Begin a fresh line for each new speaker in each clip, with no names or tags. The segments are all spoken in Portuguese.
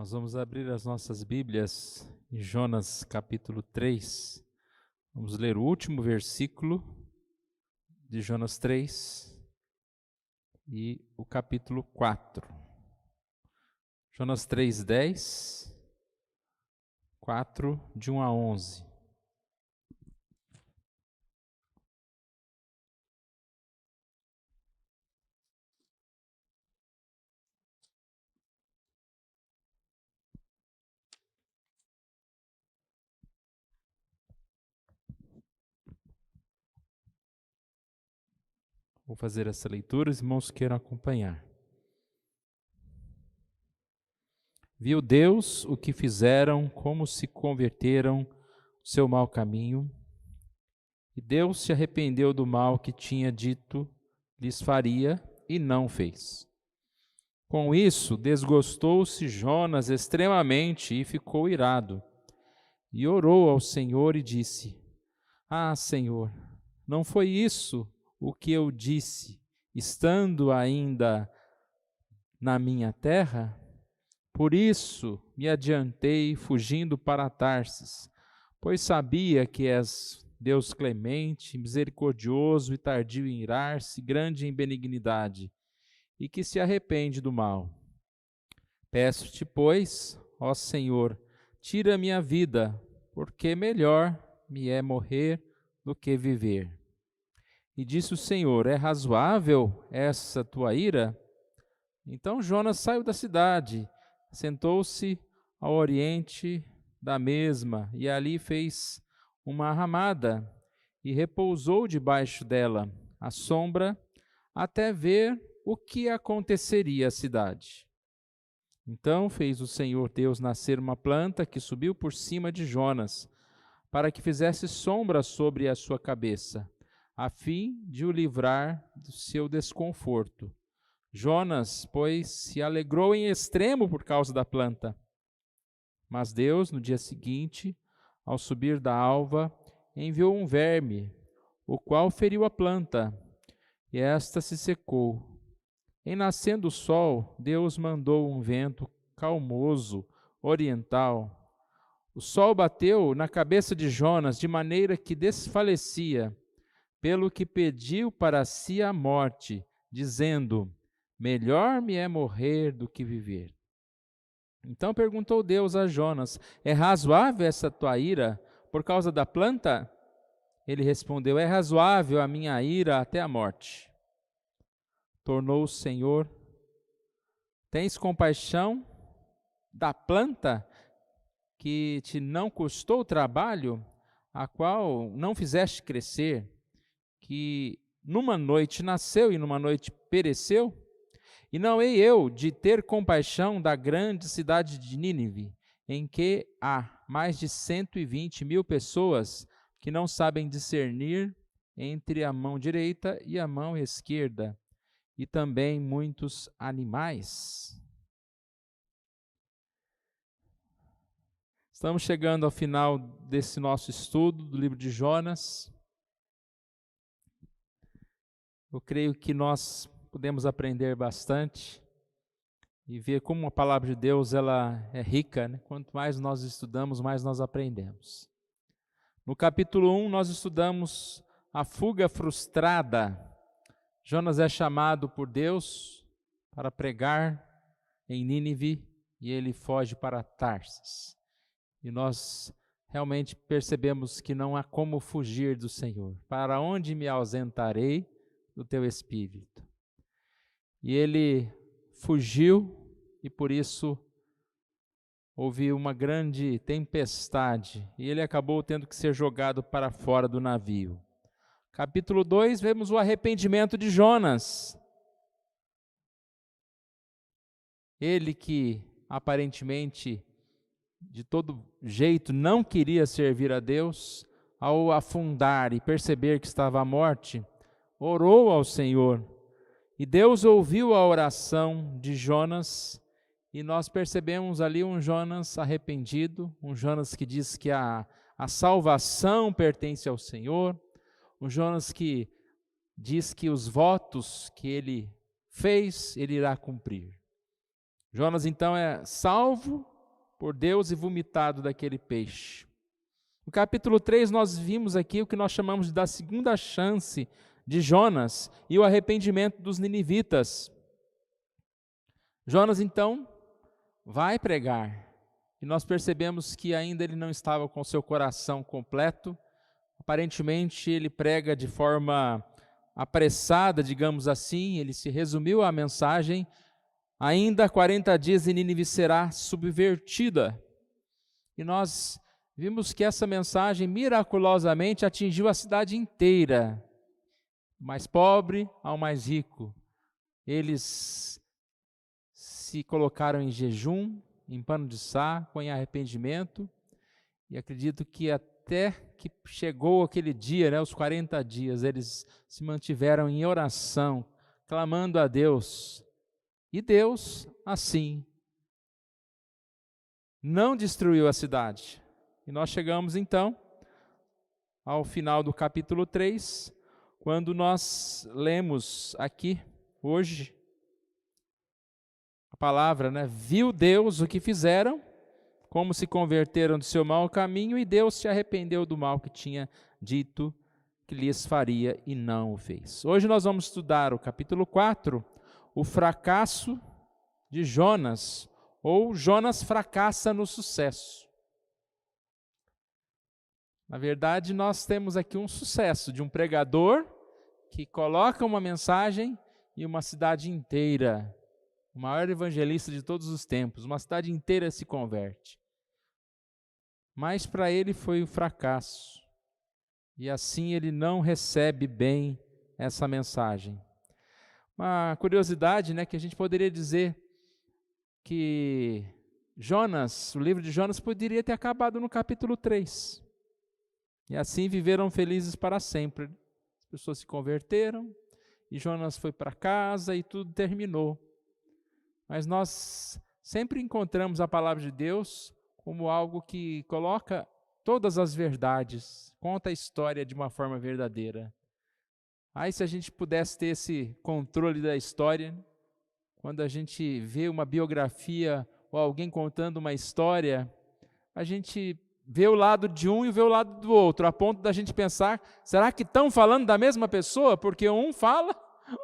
Nós vamos abrir as nossas Bíblias em Jonas capítulo 3. Vamos ler o último versículo de Jonas 3 e o capítulo 4. Jonas 3:10, 4, de 1 a 11. Vou fazer essa leitura, os irmãos queiram acompanhar. Viu Deus o que fizeram, como se converteram o seu mau caminho, e Deus se arrependeu do mal que tinha dito lhes faria e não fez. Com isso, desgostou-se Jonas extremamente e ficou irado. E orou ao Senhor e disse: Ah, Senhor, não foi isso o que eu disse, estando ainda na minha terra? Por isso me adiantei, fugindo para Tarsis, pois sabia que és Deus clemente, misericordioso e tardio em irar-se, grande em benignidade, e que se arrepende do mal. Peço-te, pois, ó Senhor, tira minha vida, porque melhor me é morrer do que viver. E disse o Senhor: é razoável essa tua ira? Então Jonas saiu da cidade, sentou-se ao oriente da mesma, e ali fez uma ramada, e repousou debaixo dela, à sombra, até ver o que aconteceria à cidade. Então fez o Senhor Deus nascer uma planta que subiu por cima de Jonas, para que fizesse sombra sobre a sua cabeça, a fim de o livrar do seu desconforto. Jonas, pois, se alegrou em extremo por causa da planta. Mas Deus, no dia seguinte, ao subir da alva, enviou um verme, o qual feriu a planta, e esta se secou. Em nascendo o sol, Deus mandou um vento calmoso, oriental. O sol bateu na cabeça de Jonas, de maneira que desfalecia, pelo que pediu para si a morte, dizendo: melhor me é morrer do que viver. Então perguntou Deus a Jonas: é razoável essa tua ira por causa da planta? Ele respondeu: é razoável a minha ira até a morte. Tornou o Senhor: tens compaixão da planta que te não custou trabalho, a qual não fizeste crescer, que numa noite nasceu e numa noite pereceu? E não hei eu de ter compaixão da grande cidade de Nínive, em que há mais de 120 mil pessoas que não sabem discernir entre a mão direita e a mão esquerda, e também muitos animais? Estamos chegando ao final desse nosso estudo do livro de Jonas. Eu creio que nós podemos aprender bastante e ver como a palavra de Deus ela é rica, né? Quanto mais nós estudamos, mais nós aprendemos. No capítulo 1, nós estudamos a fuga frustrada. Jonas é chamado por Deus para pregar em Nínive e ele foge para Tarsis. E nós realmente percebemos que não há como fugir do Senhor. Para onde me ausentarei do teu Espírito? E ele fugiu e por isso houve uma grande tempestade e ele acabou tendo que ser jogado para fora do navio. Capítulo 2, vemos o arrependimento de Jonas. Ele que aparentemente de todo jeito não queria servir a Deus, ao afundar e perceber que estava à morte, orou ao Senhor. E Deus ouviu a oração de Jonas, e nós percebemos ali um Jonas arrependido, um Jonas que diz que a salvação pertence ao Senhor, um Jonas que diz que os votos que ele fez, ele irá cumprir. Jonas então é salvo por Deus e vomitado daquele peixe. No capítulo 3 nós vimos aqui o que nós chamamos da segunda chance de Jonas e o arrependimento dos ninivitas. Jonas então vai pregar e nós percebemos que ainda ele não estava com seu coração completo. Aparentemente ele prega de forma apressada, digamos assim, ele se resumiu à mensagem: ainda 40 dias e Nínive será subvertida. E nós vimos que essa mensagem miraculosamente atingiu a cidade inteira, do mais pobre ao mais rico. Eles se colocaram em jejum, em pano de saco, em arrependimento, e acredito que até que chegou aquele dia, os 40 dias, eles se mantiveram em oração, clamando a Deus. E Deus, assim, não destruiu a cidade. E nós chegamos, então, ao final do capítulo 3, quando nós lemos aqui, hoje, a palavra, viu Deus o que fizeram, como se converteram do seu mau caminho, e Deus se arrependeu do mal que tinha dito que lhes faria e não o fez. Hoje nós vamos estudar o capítulo 4, o fracasso de Jonas, ou Jonas fracassa no sucesso. Na verdade, nós temos aqui um sucesso de um pregador que coloca uma mensagem e uma cidade inteira, o maior evangelista de todos os tempos, uma cidade inteira se converte. Mas para ele foi um fracasso, e assim ele não recebe bem essa mensagem. Uma curiosidade, que a gente poderia dizer que Jonas, o livro de Jonas poderia ter acabado no capítulo 3. E assim viveram felizes para sempre. As pessoas se converteram, e Jonas foi para casa e tudo terminou. Mas nós sempre encontramos a palavra de Deus como algo que coloca todas as verdades, conta a história de uma forma verdadeira. Aí se a gente pudesse ter esse controle da história, quando a gente vê uma biografia ou alguém contando uma história, a gente vê o lado de um e vê o lado do outro, a ponto da gente pensar, será que estão falando da mesma pessoa? Porque um fala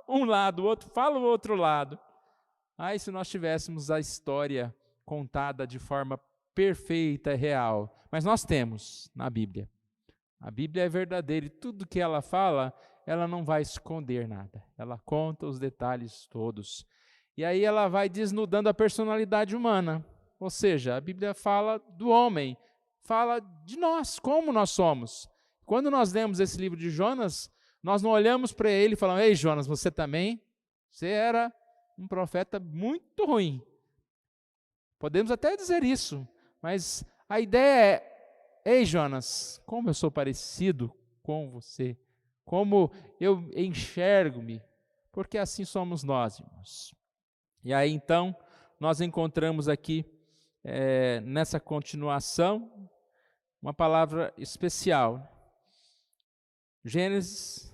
um lado, o outro fala o outro lado. Aí se nós tivéssemos a história contada de forma perfeita e real, mas nós temos na Bíblia. A Bíblia é verdadeira e tudo que ela fala, ela não vai esconder nada. Ela conta os detalhes todos. E aí ela vai desnudando a personalidade humana. Ou seja, a Bíblia fala do homem, fala de nós, como nós somos. Quando nós lemos esse livro de Jonas, nós não olhamos para ele e falamos: ei Jonas, você também? Você era um profeta muito ruim. Podemos até dizer isso, mas a ideia é: ei Jonas, como eu sou parecido com você, como eu enxergo-me, porque assim somos nós, irmãos. E aí então, nós encontramos aqui, nessa continuação, uma palavra especial. Gênesis,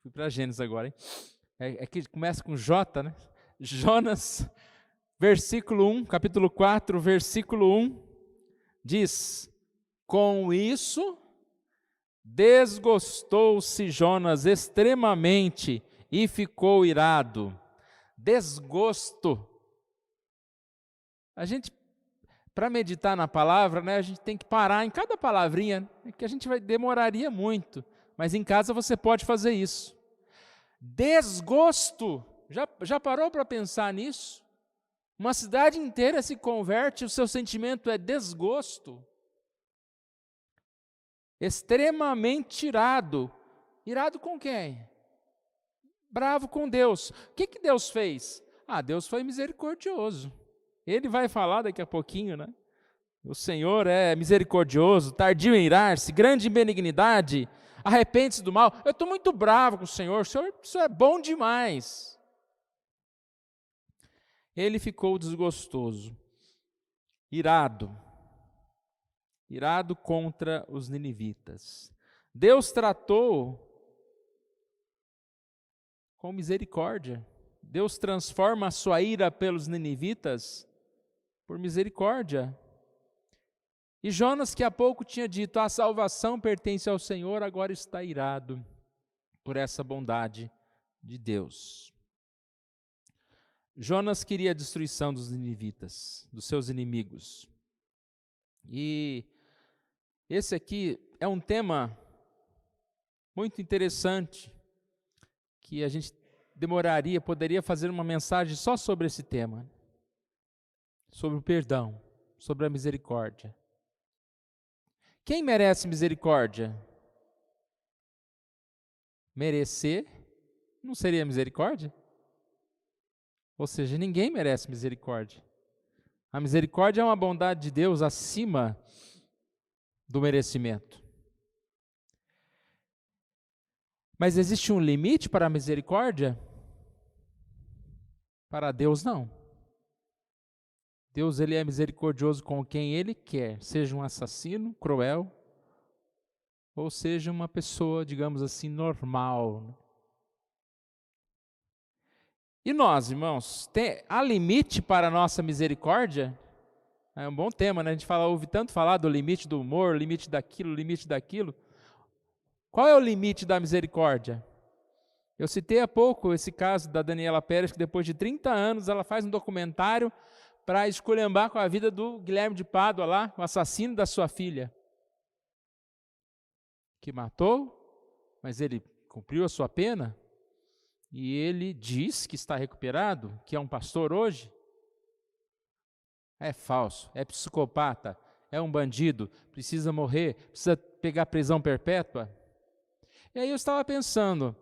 fui para Gênesis agora, hein? É que começa com J, Jonas, versículo 1, capítulo 4, versículo 1, diz: com isso, desgostou-se Jonas extremamente e ficou irado. Desgosto. A gente, para meditar na palavra, a gente tem que parar em cada palavrinha, que a gente demoraria muito, mas em casa você pode fazer isso. Desgosto. Já parou para pensar nisso? Uma cidade inteira se converte, o seu sentimento é desgosto. Extremamente irado. Irado com quem? Bravo com Deus. O que Deus fez? Deus foi misericordioso. Ele vai falar daqui a pouquinho, O Senhor é misericordioso, tardio em irar-se, grande em benignidade, arrepende-se do mal. Eu estou muito bravo com o Senhor isso é bom demais. Ele ficou desgostoso, irado contra os ninivitas. Deus tratou com misericórdia. Deus transforma a sua ira pelos ninivitas por misericórdia. E Jonas, que há pouco tinha dito, a salvação pertence ao Senhor, agora está irado por essa bondade de Deus. Jonas queria a destruição dos ninivitas, dos seus inimigos. E esse aqui é um tema muito interessante, que a gente poderia fazer uma mensagem só sobre esse tema, sobre o perdão, sobre a misericórdia. Quem merece misericórdia? Merecer não seria misericórdia? Ou seja, ninguém merece misericórdia. A misericórdia é uma bondade de Deus acima do merecimento. Mas existe um limite para a misericórdia? Para Deus, não. Deus, ele é misericordioso com quem ele quer, seja um assassino cruel, ou seja uma pessoa, digamos assim, normal. E nós, irmãos, há limite para a nossa misericórdia? É um bom tema, né? A gente ouve tanto falar do limite do humor, limite daquilo, limite daquilo. Qual é o limite da misericórdia? Eu citei há pouco esse caso da Daniela Pérez, que depois de 30 anos ela faz um documentário para esculhambar com a vida do Guilherme de Pádua lá, o assassino da sua filha, que matou, mas ele cumpriu a sua pena, e ele diz que está recuperado, que é um pastor hoje. É falso, é psicopata, é um bandido, precisa morrer, precisa pegar prisão perpétua. E aí eu estava pensando,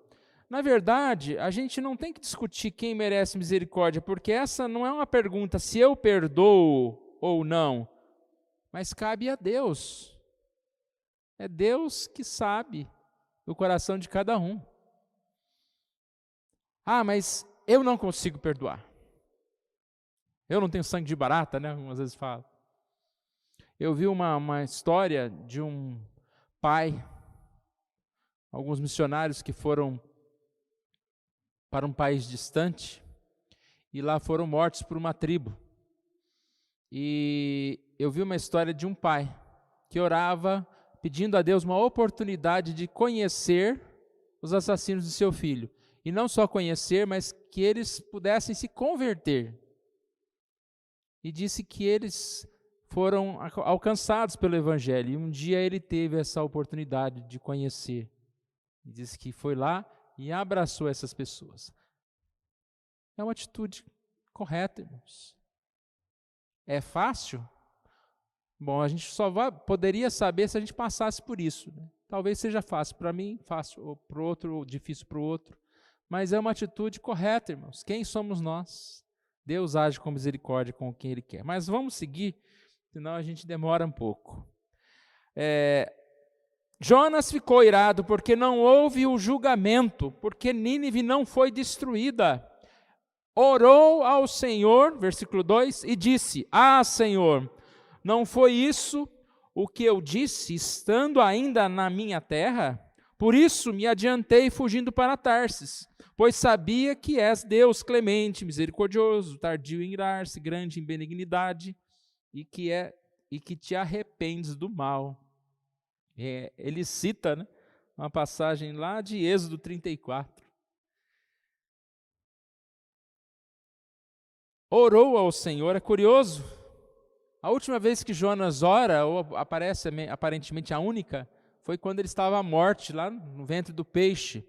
na verdade, a gente não tem que discutir quem merece misericórdia, porque essa não é uma pergunta se eu perdoo ou não, mas cabe a Deus. É Deus que sabe o coração de cada um. Ah, mas eu não consigo perdoar. Eu não tenho sangue de barata, né? Algumas vezes falo. Eu vi uma história de um pai, alguns missionários que foram para um país distante e lá foram mortos por uma tribo. E eu vi uma história de um pai que orava pedindo a Deus uma oportunidade de conhecer os assassinos de seu filho. E não só conhecer, mas que eles pudessem se converter. E disse que eles foram alcançados pelo Evangelho. E um dia ele teve essa oportunidade de conhecer. E disse que foi lá e abraçou essas pessoas. É uma atitude correta, irmãos. É fácil? Bom, a gente só poderia saber se a gente passasse por isso, né? Talvez seja fácil para mim, fácil ou para o outro, ou difícil para o outro. Mas é uma atitude correta, irmãos. Quem somos nós? Deus age com misericórdia com quem Ele quer. Mas vamos seguir, senão a gente demora um pouco. Jonas ficou irado porque não houve o julgamento, porque Nínive não foi destruída. Orou ao Senhor, versículo 2, e disse: Ah, Senhor, não foi isso o que eu disse, estando ainda na minha terra? Por isso me adiantei fugindo para Tarsis, pois sabia que és Deus clemente, misericordioso, tardio em irar-se, grande em benignidade, e que te arrependes do mal. Ele cita, né, uma passagem lá de Êxodo 34. Orou ao Senhor, é curioso. A última vez que Jonas ora, ou aparece aparentemente a única, foi quando ele estava à morte, lá no ventre do peixe,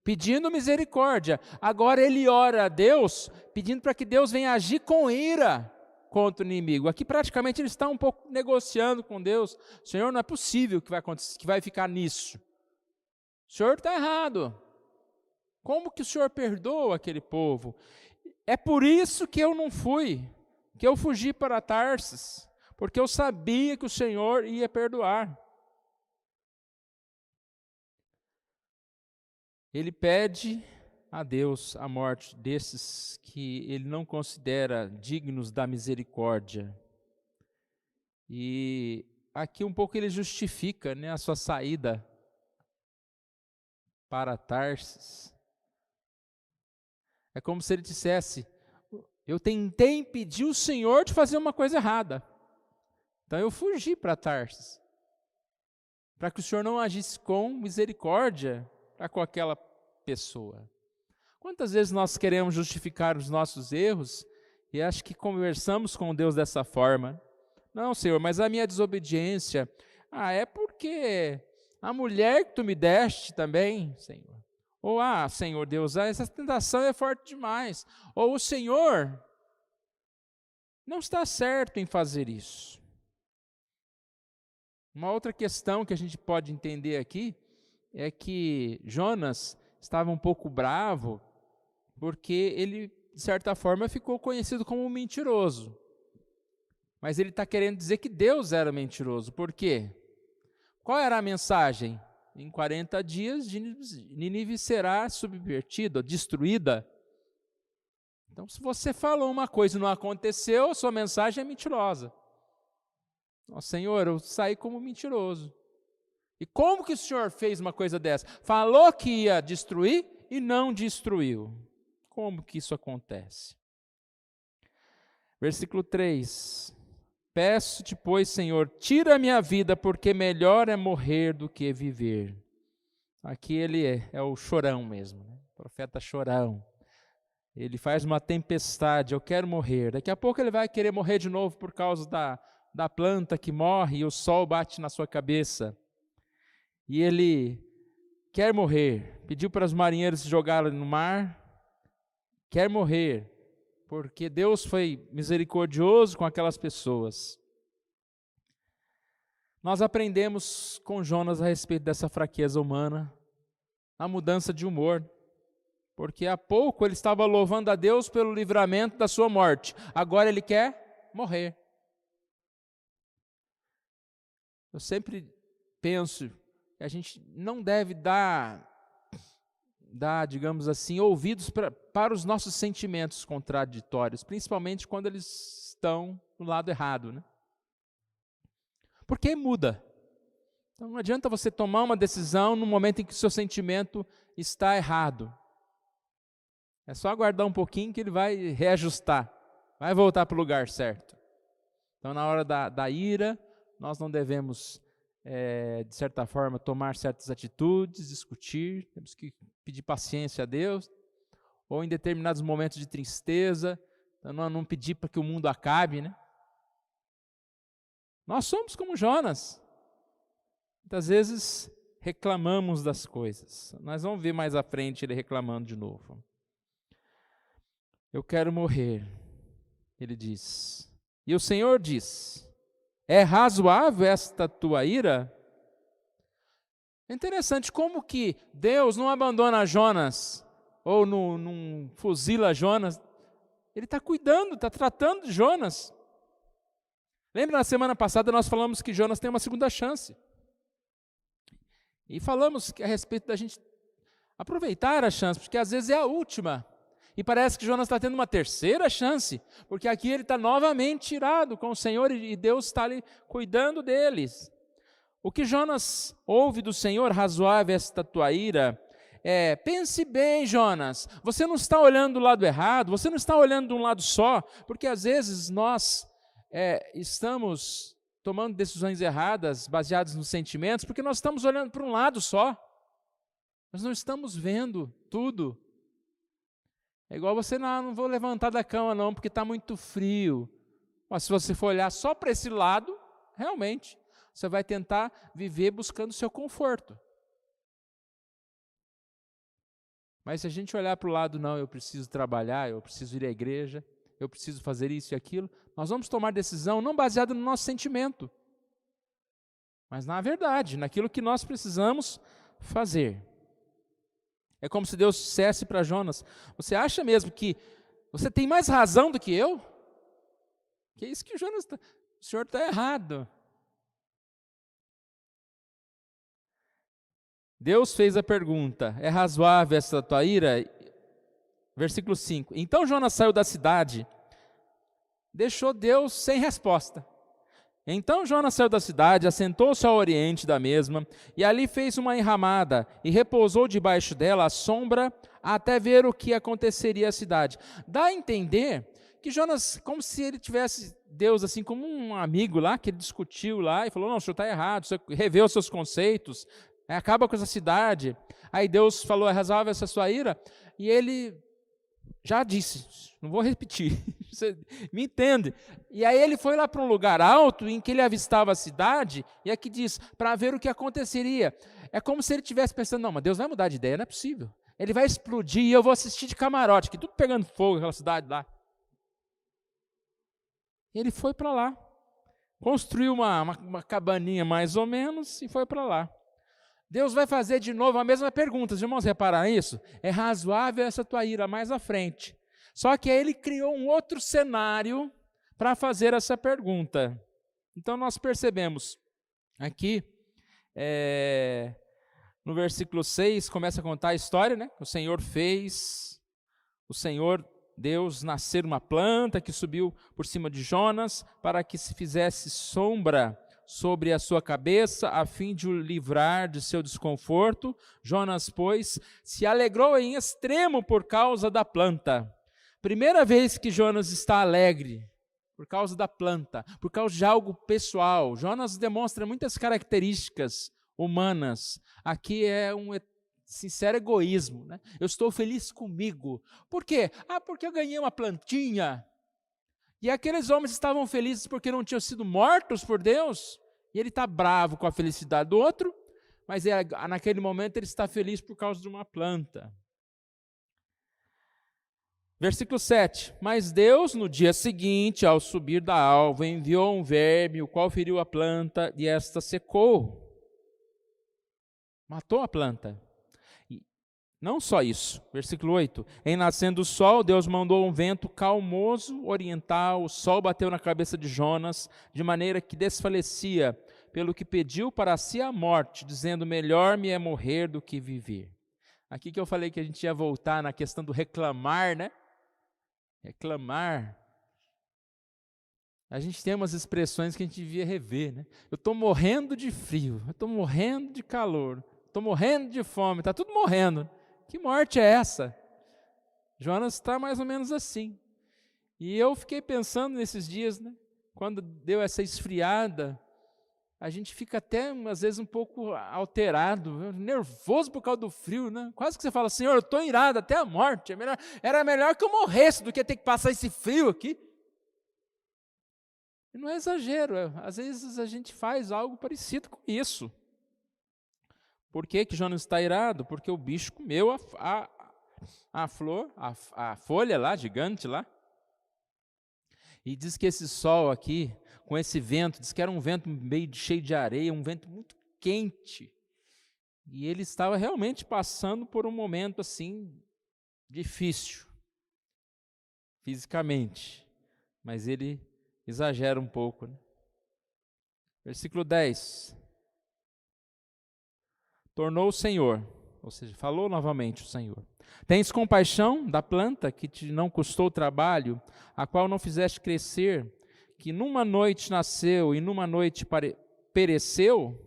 pedindo misericórdia. Agora ele ora a Deus, pedindo para que Deus venha agir com ira contra o inimigo. Aqui praticamente ele está um pouco negociando com Deus. Senhor, não é possível que vai acontecer, que vai ficar nisso. O Senhor está errado. Como que o Senhor perdoa aquele povo? É por isso que eu não fui, que eu fugi para Tarsis, porque eu sabia que o Senhor ia perdoar. Ele pede a Deus a morte desses que ele não considera dignos da misericórdia. E aqui um pouco ele justifica, né, a sua saída para Tarsis. É como se ele dissesse: eu tentei impedir o Senhor de fazer uma coisa errada. Então eu fugi para Tarsis, para que o Senhor não agisse com misericórdia para com aquela pessoa. Quantas vezes nós queremos justificar os nossos erros e acho que conversamos com Deus dessa forma? Não, Senhor, mas a minha desobediência, é porque a mulher que tu me deste também, Senhor. Ou, Senhor Deus, essa tentação é forte demais. Ou o Senhor não está certo em fazer isso. Uma outra questão que a gente pode entender aqui é que Jonas estava um pouco bravo porque ele, de certa forma, ficou conhecido como um mentiroso. Mas ele está querendo dizer que Deus era mentiroso. Por quê? Qual era a mensagem? Em 40 dias, Nínive será subvertida, destruída. Então, se você falou uma coisa e não aconteceu, sua mensagem é mentirosa. Senhor, eu saí como mentiroso. E como que o Senhor fez uma coisa dessa? Falou que ia destruir e não destruiu. Como que isso acontece? Versículo 3. Peço-te, pois, Senhor, tira a minha vida, porque melhor é morrer do que viver. Aqui ele é o chorão mesmo, né? O profeta chorão. Ele faz uma tempestade, eu quero morrer. Daqui a pouco ele vai querer morrer de novo por causa da planta que morre e o sol bate na sua cabeça. E ele quer morrer. Pediu para os marinheiros se jogarem no mar. Quer morrer, porque Deus foi misericordioso com aquelas pessoas. Nós aprendemos com Jonas a respeito dessa fraqueza humana, a mudança de humor, porque há pouco ele estava louvando a Deus pelo livramento da sua morte, agora ele quer morrer. Eu sempre penso que a gente não deve dar, digamos assim, ouvidos para os nossos sentimentos contraditórios, principalmente quando eles estão no lado errado, né? Porque muda. Então não adianta você tomar uma decisão no momento em que o seu sentimento está errado. É só aguardar um pouquinho que ele vai reajustar, vai voltar para o lugar certo. Então na hora da ira, nós não devemos, de certa forma, tomar certas atitudes, discutir, temos que pedir paciência a Deus, ou em determinados momentos de tristeza, então não pedir para que o mundo acabe, né? Nós somos como Jonas, muitas vezes reclamamos das coisas, nós vamos ver mais à frente ele reclamando de novo. Eu quero morrer, ele diz, e o Senhor diz, é razoável esta tua ira? É interessante como que Deus não abandona Jonas, ou não fuzila Jonas, ele está cuidando, está tratando de Jonas. Lembra na semana passada nós falamos que Jonas tem uma segunda chance. E falamos a respeito da gente aproveitar a chance, porque às vezes é a última. E parece que Jonas está tendo uma terceira chance, porque aqui ele está novamente tirado com o Senhor e Deus está ali cuidando deles. O que Jonas ouve do Senhor, razoável esta tua ira, pense bem, Jonas, você não está olhando do lado errado, você não está olhando de um lado só, porque às vezes nós estamos tomando decisões erradas, baseadas nos sentimentos, porque nós estamos olhando para um lado só, nós não estamos vendo tudo. É igual você, não vou levantar da cama não, porque está muito frio. Mas se você for olhar só para esse lado, realmente, você vai tentar viver buscando o seu conforto. Mas se a gente olhar para o lado, não, eu preciso trabalhar, eu preciso ir à igreja, eu preciso fazer isso e aquilo, nós vamos tomar decisão não baseada no nosso sentimento, mas na verdade, naquilo que nós precisamos fazer. É como se Deus dissesse para Jonas, você acha mesmo que você tem mais razão do que eu? Que é isso que Jonas o senhor está errado. Deus fez a pergunta, é razoável essa tua ira? Versículo 5, então Jonas saiu da cidade, deixou Deus sem resposta. Então Jonas saiu da cidade, assentou-se ao oriente da mesma, e ali fez uma enramada, e repousou debaixo dela à sombra, até ver o que aconteceria à cidade. Dá a entender que Jonas, como se ele tivesse Deus assim como um amigo lá, que ele discutiu lá e falou, não, o senhor está errado, o senhor revê os seus conceitos, acaba com essa cidade. Aí Deus falou, resolve essa sua ira, e ele já disse, não vou repetir, você me entende? E aí ele foi lá para um lugar alto, em que ele avistava a cidade, e aqui diz, para ver o que aconteceria. É como se ele estivesse pensando, não, mas Deus vai mudar de ideia, não é possível. Ele vai explodir e eu vou assistir de camarote, que tudo pegando fogo, aquela cidade lá. Ele foi para lá, construiu uma cabaninha mais ou menos e foi para lá. Deus vai fazer de novo a mesma pergunta. Os irmãos repararam isso? É razoável essa tua ira mais à frente. Só que aí ele criou um outro cenário para fazer essa pergunta. Então nós percebemos aqui, no versículo 6, começa a contar a história, né? O Senhor Deus, nascer uma planta que subiu por cima de Jonas para que se fizesse sombra sobre a sua cabeça, a fim de o livrar de seu desconforto. Jonas, pois, se alegrou em extremo por causa da planta. Primeira vez que Jonas está alegre, por causa da planta, por causa de algo pessoal. Jonas demonstra muitas características humanas. Aqui é um sincero egoísmo, né? Eu estou feliz comigo. Por quê? Porque eu ganhei uma plantinha. E aqueles homens estavam felizes porque não tinham sido mortos por Deus, e ele está bravo com a felicidade do outro, mas naquele momento ele está feliz por causa de uma planta. Versículo 7, mas Deus no dia seguinte, ao subir da alva, enviou um verme, o qual feriu a planta, e esta secou. Matou a planta. Não só isso, versículo 8, em nascendo o sol, Deus mandou um vento calmoso oriental, o sol bateu na cabeça de Jonas, de maneira que desfalecia, pelo que pediu para si a morte, dizendo, melhor me é morrer do que viver. Aqui que eu falei que a gente ia voltar na questão do reclamar, né? Reclamar. A gente tem umas expressões que a gente devia rever, né? Eu estou morrendo de frio, eu estou morrendo de calor, estou morrendo de fome, está tudo morrendo. Que morte é essa? Jonas está mais ou menos assim. E eu fiquei pensando nesses dias, né? Quando deu essa esfriada, a gente fica até, às vezes, um pouco alterado, nervoso por causa do frio, né? Quase que você fala, Senhor, eu estou irado até a morte. Era melhor que eu morresse do que ter que passar esse frio aqui. E não é exagero, às vezes a gente faz algo parecido com isso. Por que Jonas está irado? Porque o bicho comeu a flor, a folha lá, gigante lá. E diz que esse sol aqui, com esse vento, diz que era um vento meio cheio de areia, um vento muito quente. E ele estava realmente passando por um momento assim, difícil, fisicamente. Mas ele exagera um pouco, né? Versículo 10. Tornou o Senhor, ou seja, falou novamente o Senhor. Tens compaixão da planta que te não custou trabalho, a qual não fizeste crescer, que numa noite nasceu e numa noite pereceu?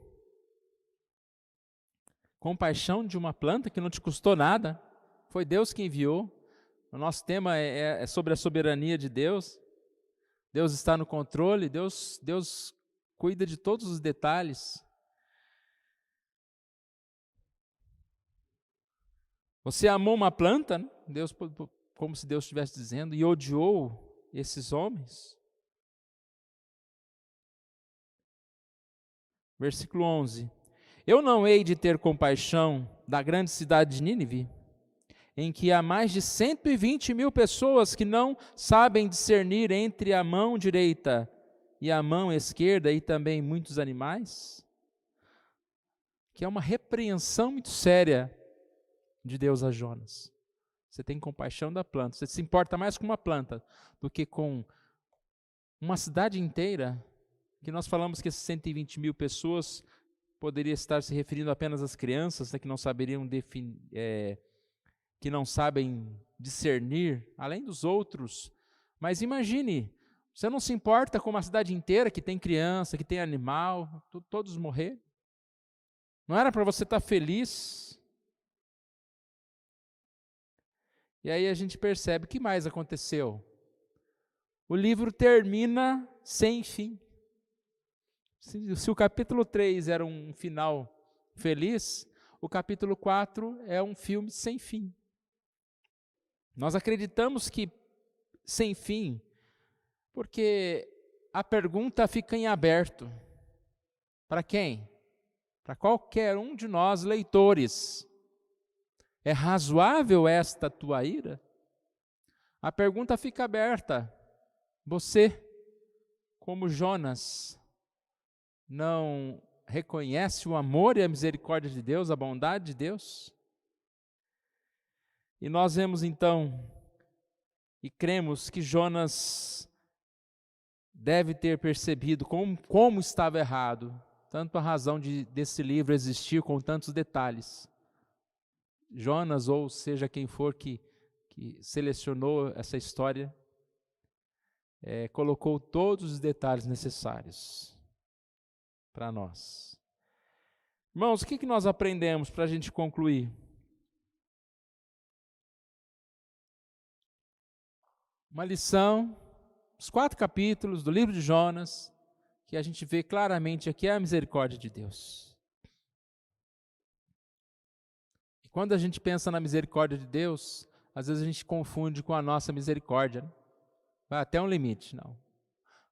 Compaixão de uma planta que não te custou nada, foi Deus que enviou. O nosso tema é sobre a soberania de Deus. Deus está no controle, Deus cuida de todos os detalhes. Você amou uma planta, né? Deus, como se Deus estivesse dizendo, e odiou esses homens. Versículo 11. Eu não hei de ter compaixão da grande cidade de Nínive, em que há mais de 120 mil pessoas que não sabem discernir entre a mão direita e a mão esquerda, e também muitos animais? Que é uma repreensão muito séria de Deus a Jonas. Você tem compaixão da planta, você se importa mais com uma planta do que com uma cidade inteira, que nós falamos que esses 120 mil pessoas poderia estar se referindo apenas às crianças, né, que não saberiam que não sabem discernir, além dos outros. Mas imagine, você não se importa com uma cidade inteira que tem criança, que tem animal, todos morrer? Não era para você estar feliz? E aí a gente percebe o que mais aconteceu. o livro termina sem fim. Se o capítulo 3 era um final feliz, o capítulo 4 é um filme sem fim. Nós acreditamos que sem fim, porque a pergunta fica em aberto. Para quem? Para qualquer um de nós, leitores. É razoável esta tua ira? A pergunta fica aberta. Você, como Jonas, não reconhece o amor e a misericórdia de Deus, a bondade de Deus? E nós vemos então e cremos que Jonas deve ter percebido como estava errado, tanto a razão desse livro existir com tantos detalhes. Jonas, ou seja quem for que selecionou essa história, colocou todos os detalhes necessários para nós. Irmãos, o que nós aprendemos para a gente concluir? Uma lição, os 4 capítulos do livro de Jonas, que a gente vê claramente aqui é a misericórdia de Deus. E quando a gente pensa na misericórdia de Deus, às vezes a gente confunde com a nossa misericórdia, né? Vai até um limite, não.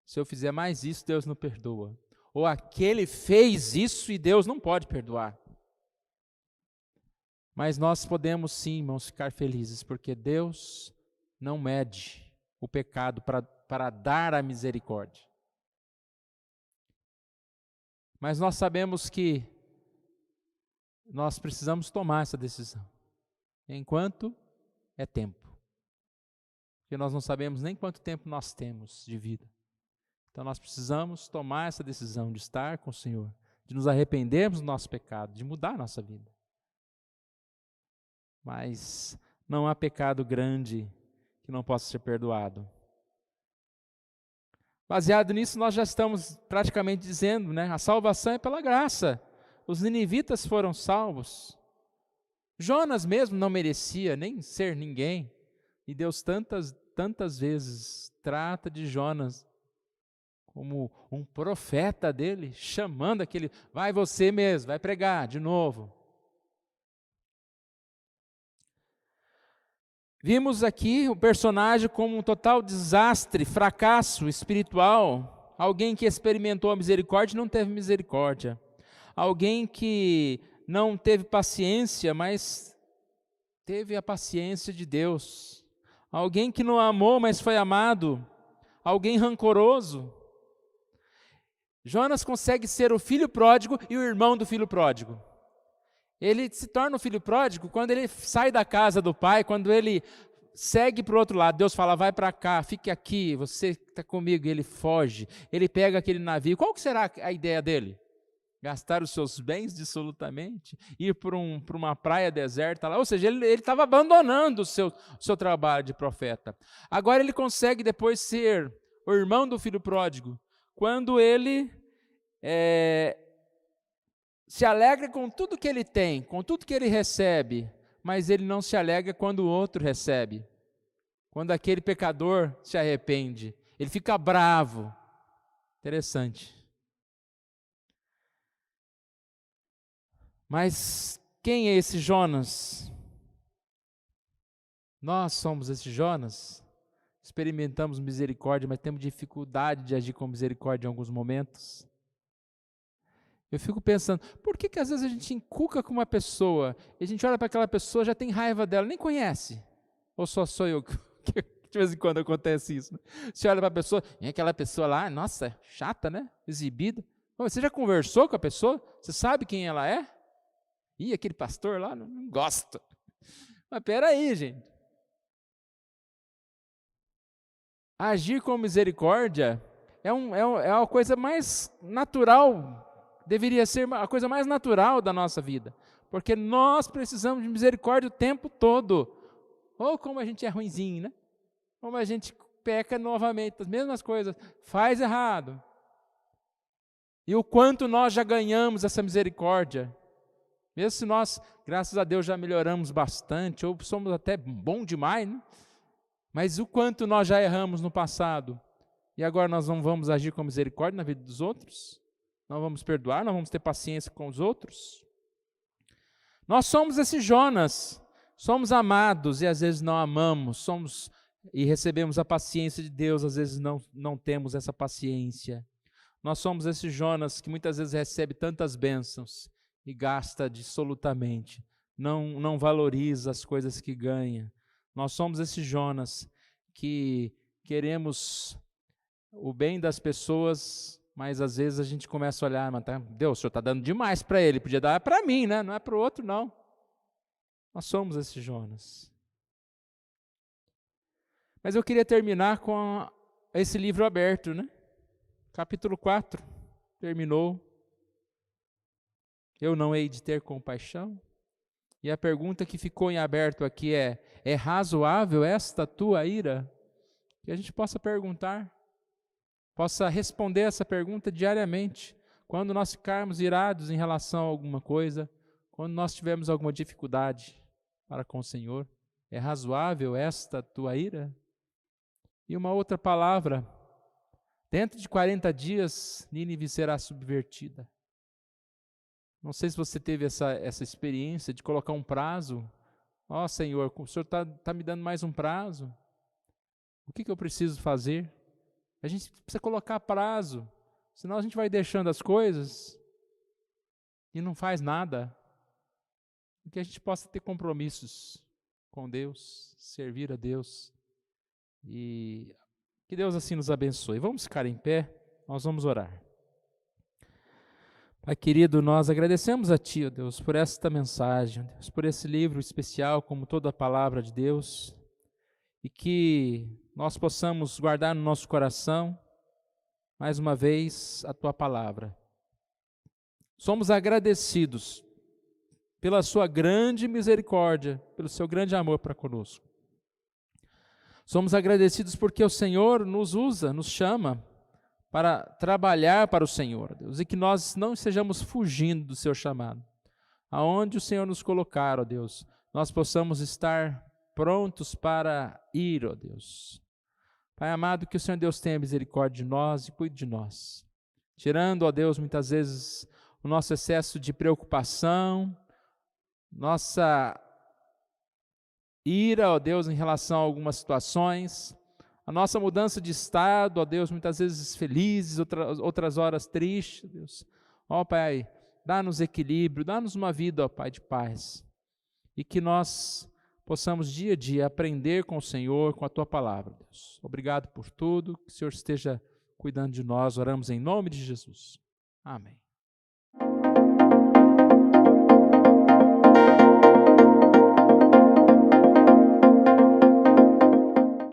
Se eu fizer mais isso, Deus não perdoa. Ou aquele fez isso e Deus não pode perdoar. Mas nós podemos sim, irmãos, ficar felizes, porque Deus não mede o pecado para dar a misericórdia. Mas nós sabemos que nós precisamos tomar essa decisão, enquanto é tempo. Porque nós não sabemos nem quanto tempo nós temos de vida. Então nós precisamos tomar essa decisão de estar com o Senhor, de nos arrependermos do nosso pecado, de mudar a nossa vida. Mas não há pecado grande que não possa ser perdoado. Baseado nisso, nós já estamos praticamente dizendo, né? A salvação é pela graça. Os ninivitas foram salvos. Jonas mesmo não merecia nem ser ninguém. E Deus tantas vezes trata de Jonas como um profeta dele, chamando aquele, vai você mesmo, vai pregar de novo. Vimos aqui o personagem como um total desastre, fracasso espiritual, alguém que experimentou a misericórdia e não teve misericórdia, alguém que não teve paciência, mas teve a paciência de Deus, alguém que não amou, mas foi amado, alguém rancoroso. Jonas consegue ser o filho pródigo e o irmão do filho pródigo. Ele se torna o filho pródigo quando ele sai da casa do pai, quando ele segue para o outro lado. Deus fala, vai para cá, fique aqui, você está comigo. E ele foge, ele pega aquele navio. Qual que será a ideia dele? Gastar os seus bens dissolutamente? Ir para uma praia deserta lá? Ou seja, ele estava abandonando o seu trabalho de profeta. Agora ele consegue depois ser o irmão do filho pródigo, quando ele se alegra com tudo que ele tem, com tudo que ele recebe, mas ele não se alegra quando o outro recebe. Quando aquele pecador se arrepende, ele fica bravo. Interessante. Mas quem é esse Jonas? Nós somos esse Jonas? Experimentamos misericórdia, mas temos dificuldade de agir com misericórdia em alguns momentos. Eu fico pensando, por que às vezes a gente encuca com uma pessoa, e a gente olha para aquela pessoa, já tem raiva dela, nem conhece? Ou só sou eu que de vez em quando acontece isso, né? Você olha para a pessoa, e aquela pessoa lá, nossa, chata, né? Exibida. Você já conversou com a pessoa? Você sabe quem ela é? Ih, aquele pastor lá, não gosto. Mas peraí, gente. Agir com misericórdia é uma coisa mais natural. Deveria ser a coisa mais natural da nossa vida, porque nós precisamos de misericórdia o tempo todo. Ou como a gente é ruinzinho, né? Como a gente peca novamente, as mesmas coisas, faz errado. E o quanto nós já ganhamos essa misericórdia, mesmo se nós, graças a Deus, já melhoramos bastante, ou somos até bom demais, né? Mas o quanto nós já erramos no passado, E agora nós não vamos agir com misericórdia na vida dos outros? Não vamos perdoar, não vamos ter paciência com os outros? Nós somos esse Jonas, somos amados e às vezes não amamos, e recebemos a paciência de Deus, às vezes não temos essa paciência. Nós somos esse Jonas que muitas vezes recebe tantas bênçãos e gasta dissolutamente, não valoriza as coisas que ganha. Nós somos esse Jonas que queremos o bem das pessoas, mas às vezes a gente começa a olhar, mas Deus, o Senhor está dando demais para ele, podia dar para mim, né? Não é para o outro, não. Nós somos esse Jonas. Mas eu queria terminar com esse livro aberto, né? Capítulo 4, terminou. Eu não hei de ter compaixão? E a pergunta que ficou em aberto aqui é razoável esta tua ira? Que a gente possa perguntar, possa responder essa pergunta diariamente, quando nós ficarmos irados em relação a alguma coisa, quando nós tivermos alguma dificuldade para com o Senhor, é razoável esta tua ira? E uma outra palavra, dentro de 40 dias, Nínive será subvertida. Não sei se você teve essa experiência de colocar um prazo. Ó Senhor, o Senhor está me dando mais um prazo. O que eu preciso fazer? A gente precisa colocar prazo, senão a gente vai deixando as coisas e não faz nada. Que a gente possa ter compromissos com Deus, servir a Deus. E que Deus assim nos abençoe. Vamos ficar em pé, nós vamos orar. Pai querido, nós agradecemos a Ti, ó Deus, por esta mensagem, Deus, por esse livro especial, como toda a palavra de Deus, e que nós possamos guardar no nosso coração, mais uma vez, a Tua palavra. Somos agradecidos pela Sua grande misericórdia, pelo Seu grande amor para conosco. Somos agradecidos porque o Senhor nos usa, nos chama para trabalhar para o Senhor, Deus, e que nós não estejamos fugindo do Seu chamado. Aonde o Senhor nos colocar, ó Deus, nós possamos estar prontos para ir, ó Deus. Pai amado, que o Senhor Deus tenha misericórdia de nós e cuide de nós. Tirando, ó Deus, muitas vezes o nosso excesso de preocupação, nossa ira, ó Deus, em relação a algumas situações, a nossa mudança de estado, ó Deus, muitas vezes felizes, outras horas tristes, Deus. Ó Pai, dá-nos equilíbrio, dá-nos uma vida, ó Pai, de paz. E que nós possamos dia a dia aprender com o Senhor, com a Tua palavra, Deus. Obrigado por tudo, que o Senhor esteja cuidando de nós, oramos em nome de Jesus. Amém.